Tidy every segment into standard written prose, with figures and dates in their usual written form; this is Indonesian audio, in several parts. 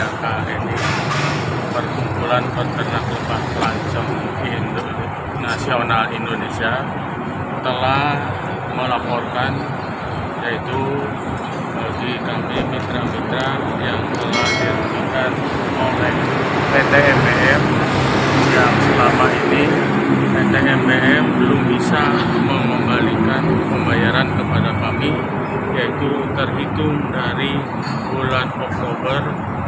PLKNI, Perkumpulan Peternak Lebah Pelancong Nasional Indonesia, telah melaporkan, yaitu bagi kami mitra-mitra yang telah dirugikan oleh PT MBM, yang selama ini PT MBM belum bisa mengembalikan pembayaran kepada kami, yaitu terhitung dari bulan Oktober,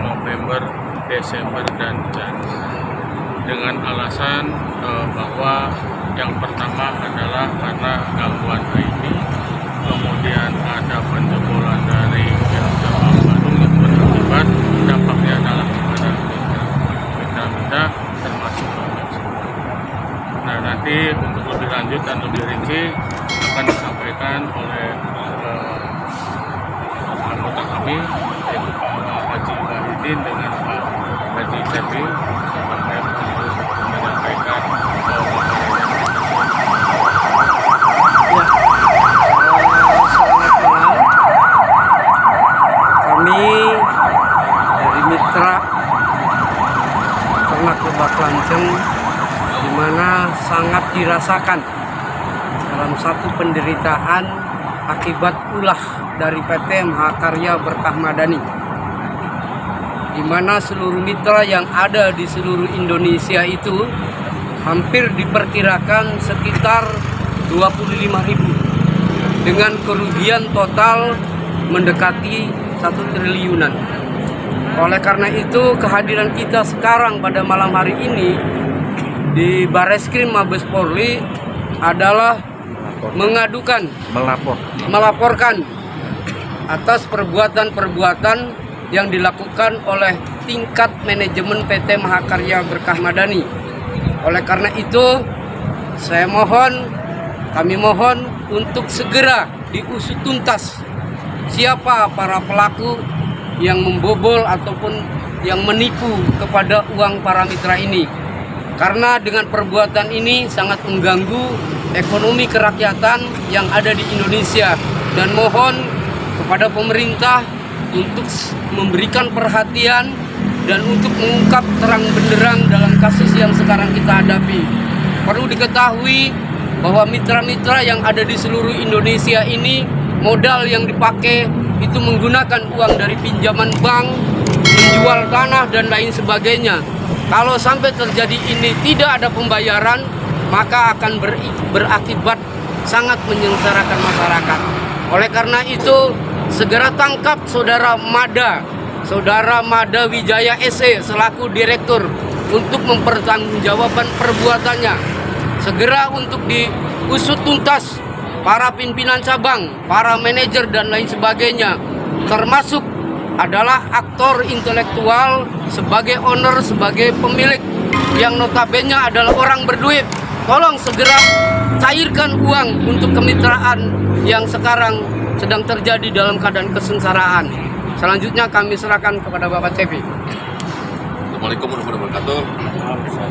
November, Desember, dan Januari, dengan alasan bahwa yang pertama adalah karena gangguan IT, kemudian ada penjebolan dari Jam Bandung yang berakibat dampaknya adalah kepada mitra-mitra termasuk kami semua. Nah, nanti untuk lebih lanjut dan lebih rinci akan disampaikan oleh anggota kami, yaitu Pak Haji Bahidin dengan Pak Haji Cepi, sebagai menyampaikan dari mitra ternak lebah pelancong, di mana sangat dirasakan dalam satu penderitaan akibat ulah dari PT Mahakarya Berkah Madani, di mana seluruh mitra yang ada di seluruh Indonesia itu hampir diperkirakan sekitar 25.000 dengan kerugian total mendekati 1 triliunan. Oleh karena itu, kehadiran kita sekarang pada malam hari ini di Bareskrim Mabes Polri adalah melaporkan atas perbuatan-perbuatan yang dilakukan oleh tingkat manajemen PT Mahakarya Berkah Madani. Oleh karena itu, kami mohon untuk segera diusut tuntas siapa para pelaku yang membobol ataupun yang menipu kepada uang para mitra ini. Karena dengan perbuatan ini sangat mengganggu ekonomi kerakyatan yang ada di Indonesia. Dan mohon kepada pemerintah untuk memberikan perhatian dan untuk mengungkap terang benderang dalam kasus yang sekarang kita hadapi. Perlu diketahui bahwa mitra-mitra yang ada di seluruh Indonesia ini, modal yang dipakai itu menggunakan uang dari pinjaman bank, menjual tanah, dan lain sebagainya. Kalau sampai terjadi ini tidak ada pembayaran, maka akan berakibat sangat menyengsarakan masyarakat. Oleh karena itu, segera tangkap Saudara Mada Wijaya SE selaku direktur untuk mempertanggungjawabkan perbuatannya. Segera untuk diusut tuntas para pimpinan cabang, para manajer, dan lain sebagainya, termasuk adalah aktor intelektual sebagai owner, sebagai pemilik yang notabene adalah orang berduit. Tolong segera cairkan uang untuk kemitraan yang sekarang sedang terjadi dalam keadaan kesengsaraan. Selanjutnya kami serahkan kepada Bapak Cepi. Assalamualaikum warahmatullahi wabarakatuh.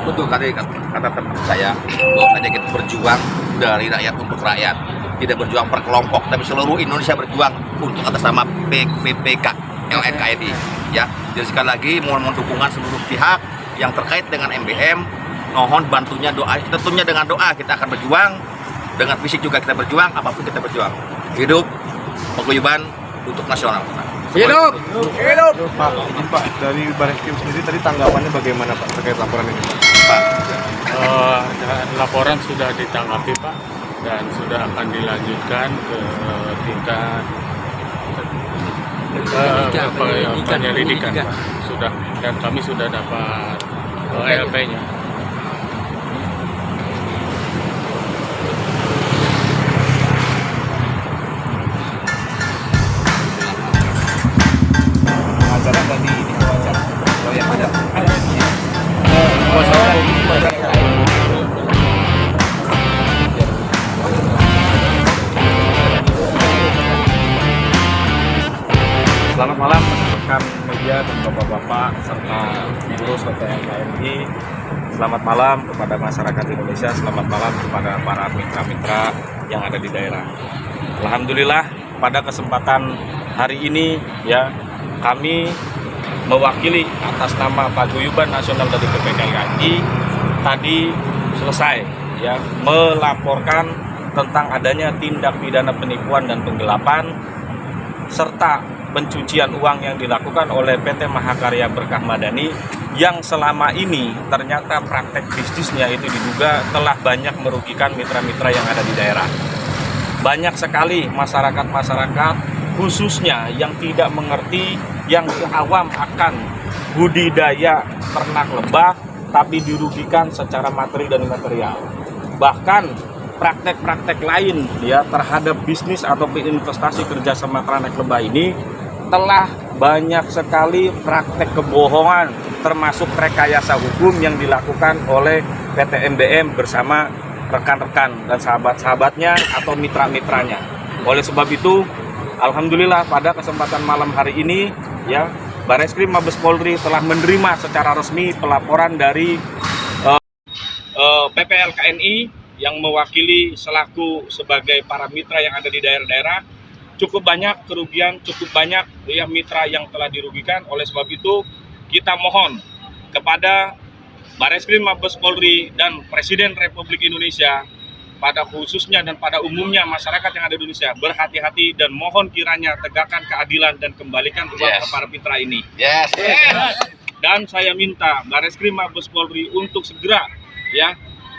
Betul tadi kata teman saya, bahwasanya kita berjuang dari rakyat untuk rakyat, tidak berjuang per kelompok, tapi seluruh Indonesia berjuang untuk atas nama PPK LNKNI. Ya, jadi sekali lagi mohon dukungan seluruh pihak yang terkait dengan MBM. Mohon bantunya, doa, tentunya dengan doa kita akan berjuang, dengan fisik juga kita berjuang, apapun kita berjuang. Hidup paguyuban untuk nasional. Hidup! Pak, dari Bareskrim sendiri tadi tanggapannya bagaimana Pak terkait laporan ini Pak? Laporan sudah ditanggapi Pak, dan sudah akan dilanjutkan ke tingkat penyelidikan Pak. Sudah, dan kami sudah dapat LP-nya. Acara tadi ini wawancara. Oh yang ada. Selamat malam rekan media dan bapak-bapak serta pengurus PTMKNI. Selamat malam kepada masyarakat Indonesia. Selamat malam kepada para mitra-mitra yang ada di daerah. Alhamdulillah pada kesempatan hari ini ya kami mewakili atas nama Paguyuban Nasional dari PPKLKI tadi selesai ya melaporkan tentang adanya tindak pidana penipuan dan penggelapan serta pencucian uang yang dilakukan oleh PT Mahakarya Berkah Madani yang selama ini ternyata praktek bisnisnya itu diduga telah banyak merugikan mitra-mitra yang ada di daerah. Banyak sekali masyarakat-masyarakat khususnya yang tidak mengerti, yang awam akan budidaya ternak lebah tapi dirugikan secara materi dan material. Bahkan praktek-praktek lain ya terhadap bisnis ataupun investasi kerjasama ternak lebah ini telah banyak sekali praktek kebohongan termasuk rekayasa hukum yang dilakukan oleh PT MBM bersama rekan-rekan dan sahabat-sahabatnya atau mitra-mitranya. Oleh sebab itu, alhamdulillah pada kesempatan malam hari ini ya Bareskrim Mabes Polri telah menerima secara resmi pelaporan dari PPLKNI yang mewakili selaku sebagai para mitra yang ada di daerah-daerah. Cukup banyak kerugian, cukup banyak ya mitra yang telah dirugikan. Oleh sebab itu kita mohon kepada Bareskrim Mabes Polri dan Presiden Republik Indonesia pada khususnya dan pada umumnya masyarakat yang ada di Indonesia berhati-hati dan mohon kiranya tegakkan keadilan dan kembalikan uang ke para mitra ini. Dan saya minta Bareskrim Mabes Polri untuk segera ya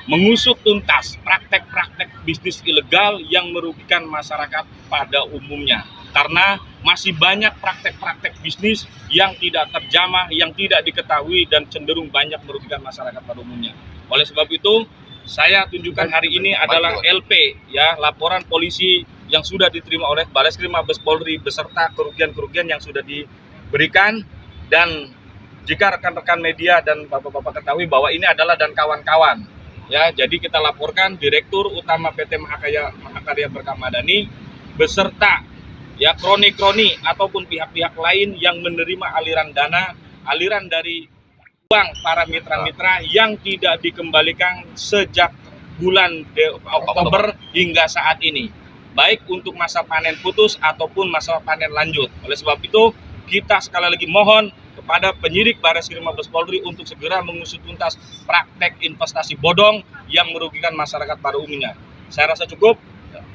mengusut tuntas praktek-praktek bisnis ilegal yang merugikan masyarakat pada umumnya. Karena masih banyak praktek-praktek bisnis yang tidak terjamah, yang tidak diketahui dan cenderung banyak merugikan masyarakat pada umumnya. Oleh sebab itu, saya tunjukkan hari ini adalah LP, ya, laporan polisi yang sudah diterima oleh Bareskrim Mabes Polri beserta kerugian-kerugian yang sudah diberikan. Dan jika rekan-rekan media dan bapak-bapak ketahui bahwa ini adalah dan kawan-kawan, ya, jadi kita laporkan Direktur Utama PT Mahakarya Berkah Madani beserta ya kroni-kroni ataupun pihak-pihak lain yang menerima aliran dana, aliran dari uang para mitra-mitra yang tidak dikembalikan sejak bulan Oktober hingga saat ini, baik untuk masa panen putus ataupun masa panen lanjut. Oleh sebab itu kita sekali lagi mohon kepada penyidik Bareskrim Mabes Polri untuk segera mengusut tuntas praktek investasi bodong yang merugikan masyarakat pada umumnya. Saya rasa cukup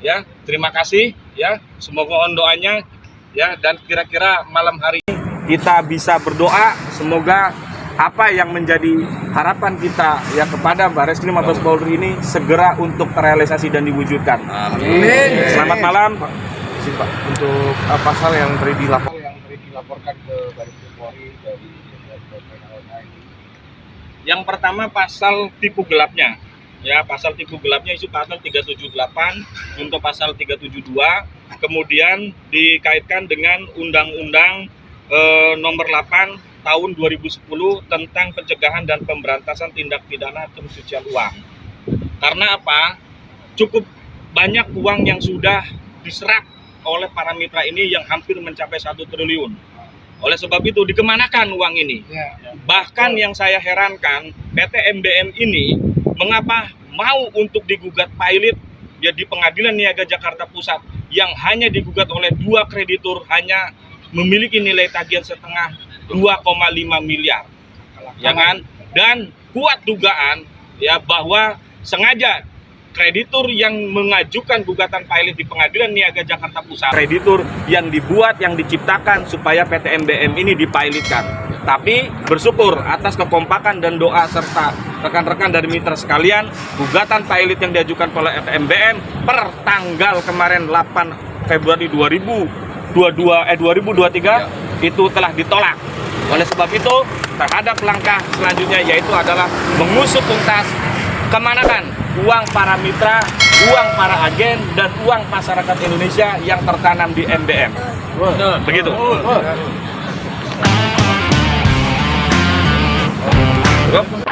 ya. Terima kasih ya. Semoga mohon doanya ya, dan kira-kira malam hari ini kita bisa berdoa semoga apa yang menjadi harapan kita ya kepada Bareskrim Mabes Polri ini segera untuk terrealisasi dan diwujudkan. Amin. Selamat malam. Pak, untuk pasal yang tadi dilaporkan ke Bareskrim Polri dari PPLKI. Yang pertama pasal tipu gelapnya. Ya, pasal tipu gelapnya itu pasal 378 untuk pasal 372, kemudian dikaitkan dengan Undang-Undang Nomor 8 Tahun 2010 tentang pencegahan dan pemberantasan tindak pidana pencucian uang. Karena apa? Cukup banyak uang yang sudah diserap oleh para mitra ini yang hampir mencapai 1 triliun. Oleh sebab itu dikemanakan uang ini? Bahkan yang saya herankan, PT MBM ini mengapa mau untuk digugat pilot ya di Pengadilan Niaga Jakarta Pusat yang hanya digugat oleh 2 kreditur hanya memiliki nilai tagihan setengah 2,5 miliar. Ya kan? Dan kuat dugaan ya bahwa sengaja kreditur yang mengajukan gugatan pilot di Pengadilan Niaga Jakarta Pusat, kreditur yang dibuat, yang diciptakan supaya PT MBM ini dipilotkan. Tapi bersyukur atas kekompakan dan doa serta rekan-rekan dari mitra sekalian, gugatan pilot yang diajukan oleh PT MBM per tanggal kemarin 8 Februari 2023 itu telah ditolak. Oleh sebab itu, terhadap langkah selanjutnya yaitu adalah mengusut tuntas kemanakan uang para mitra, uang para agen, dan uang masyarakat Indonesia yang tertanam di MBM. Begitu. Cukup?